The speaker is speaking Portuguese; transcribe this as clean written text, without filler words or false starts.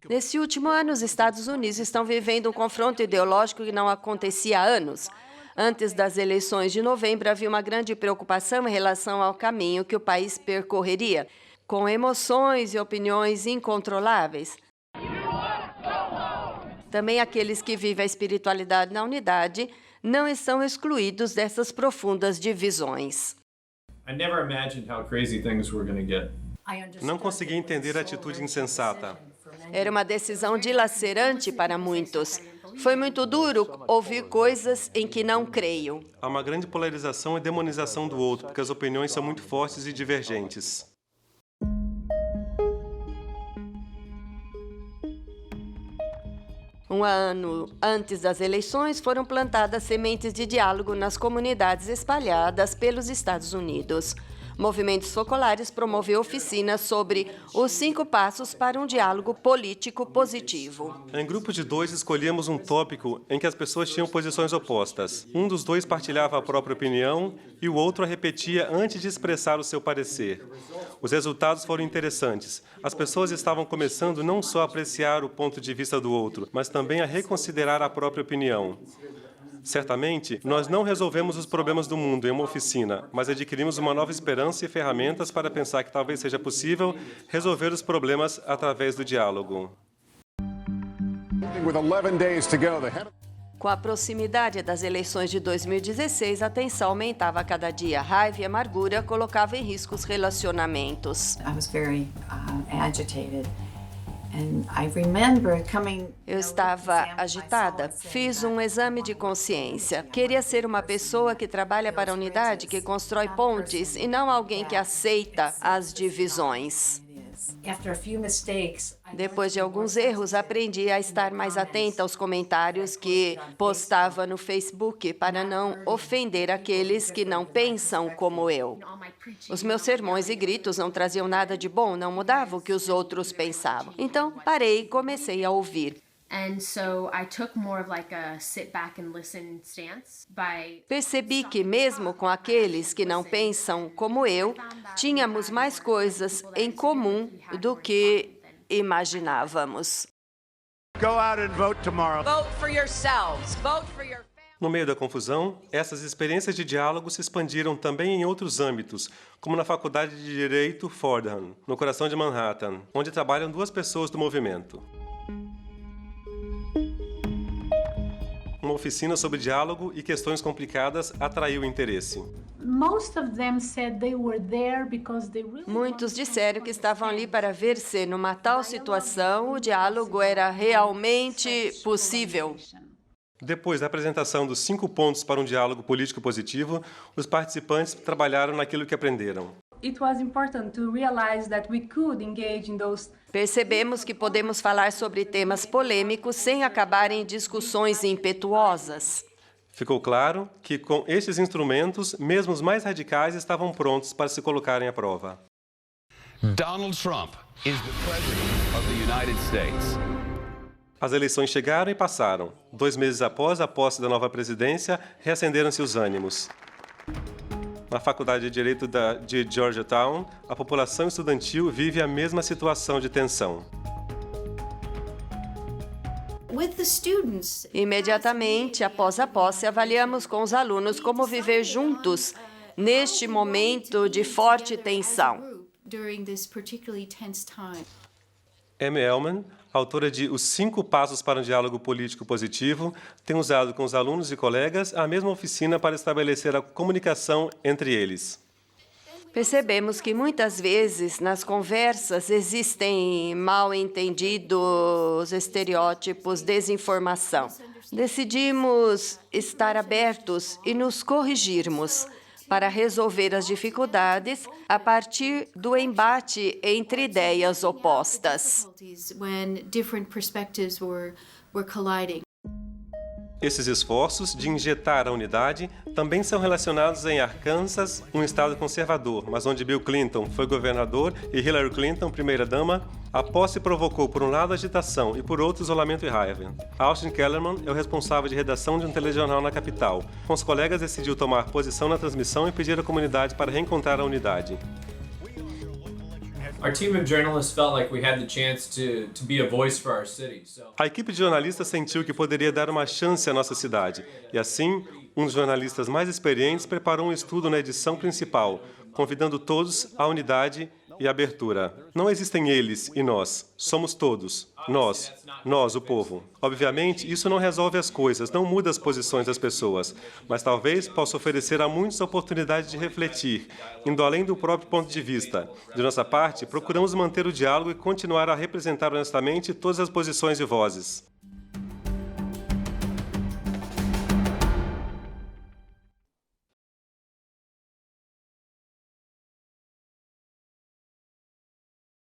Nesse último ano, os Estados Unidos estão vivendo um confronto ideológico que não acontecia há anos. Antes das eleições de novembro, havia uma grande preocupação em relação ao caminho que o país percorreria, com emoções e opiniões incontroláveis. Também aqueles que vivem a espiritualidade na unidade não estão excluídos dessas profundas divisões. Não consegui entender a atitude insensata. Era uma decisão dilacerante para muitos. Foi muito duro ouvir coisas em que não creio. Há uma grande polarização e demonização do outro, porque as opiniões são muito fortes e divergentes. Um ano antes das eleições, foram plantadas sementes de diálogo nas comunidades espalhadas pelos Estados Unidos. Movimentos Focolares promoveu oficinas sobre os 5 passos para um diálogo político positivo. Em grupos de 2, escolhíamos um tópico em que as pessoas tinham posições opostas. Um dos 2 partilhava a própria opinião e o outro a repetia antes de expressar o seu parecer. Os resultados foram interessantes. As pessoas estavam começando não só a apreciar o ponto de vista do outro, mas também a reconsiderar a própria opinião. Certamente, nós não resolvemos os problemas do mundo em uma oficina, mas adquirimos uma nova esperança e ferramentas para pensar que talvez seja possível resolver os problemas através do diálogo. Com a proximidade das eleições de 2016, a tensão aumentava a cada dia. A raiva e a amargura colocavam em risco os relacionamentos. Eu estava agitada, fiz um exame de consciência. Queria ser uma pessoa que trabalha para a unidade, que constrói pontes, e não alguém que aceita as divisões. Depois de alguns erros, aprendi a estar mais atenta aos comentários que postava no Facebook para não ofender aqueles que não pensam como eu. Os meus sermões e gritos não traziam nada de bom, não mudavam o que os outros pensavam. Então, parei e comecei a ouvir. Percebi que, mesmo com aqueles que não pensam como eu, tínhamos mais coisas em comum do que imaginávamos. No meio da confusão, essas experiências de diálogo se expandiram também em outros âmbitos, como na Faculdade de Direito Fordham, no coração de Manhattan, onde trabalham 2 pessoas do movimento. Uma oficina sobre diálogo e questões complicadas atraiu o interesse. Muitos disseram que estavam ali para ver se, numa tal situação, o diálogo era realmente possível. Depois da apresentação dos 5 pontos para um diálogo político positivo, os participantes trabalharam naquilo que aprenderam. Percebemos que podemos falar sobre temas polêmicos sem acabar em discussões impetuosas. Ficou claro que, com estes instrumentos, mesmo os mais radicais estavam prontos para se colocarem à prova. Donald Trump is the president of the United States. As eleições chegaram e passaram. 2 meses após a posse da nova presidência, reacenderam-se os ânimos. Na Faculdade de Direito de Georgetown, a população estudantil vive a mesma situação de tensão. Imediatamente após a posse, avaliamos com os alunos como viver juntos neste momento de forte tensão. Amy Elman, autora de Os 5 Passos para um Diálogo Político Positivo, tem usado com os alunos e colegas a mesma oficina para estabelecer a comunicação entre eles. Percebemos que muitas vezes nas conversas existem mal-entendidos, estereótipos, desinformação. Decidimos estar abertos e nos corrigirmos para resolver as dificuldades a partir do embate entre ideias opostas. Esses esforços de injetar a unidade também são relacionados em Arkansas, um estado conservador, mas onde Bill Clinton foi governador e Hillary Clinton, primeira-dama. A posse provocou, por um lado, agitação e, por outro, isolamento e raiva. Austin Kellerman é o responsável de redação de um telejornal na capital. Com os colegas, decidiu tomar posição na transmissão e pedir à comunidade para reencontrar a unidade. Our team of journalists felt like we had the chance to be a voice for our city. A equipe de jornalistas sentiu que poderia dar uma chance à nossa cidade. E assim, um dos jornalistas mais experientes preparou um estudo na edição principal, convidando todos à unidade e abertura. Não existem eles e nós. Somos todos. Nós, o povo. Obviamente, isso não resolve as coisas, não muda as posições das pessoas, mas talvez possa oferecer a muitos a oportunidade de refletir, indo além do próprio ponto de vista. De nossa parte, procuramos manter o diálogo e continuar a representar honestamente todas as posições e vozes.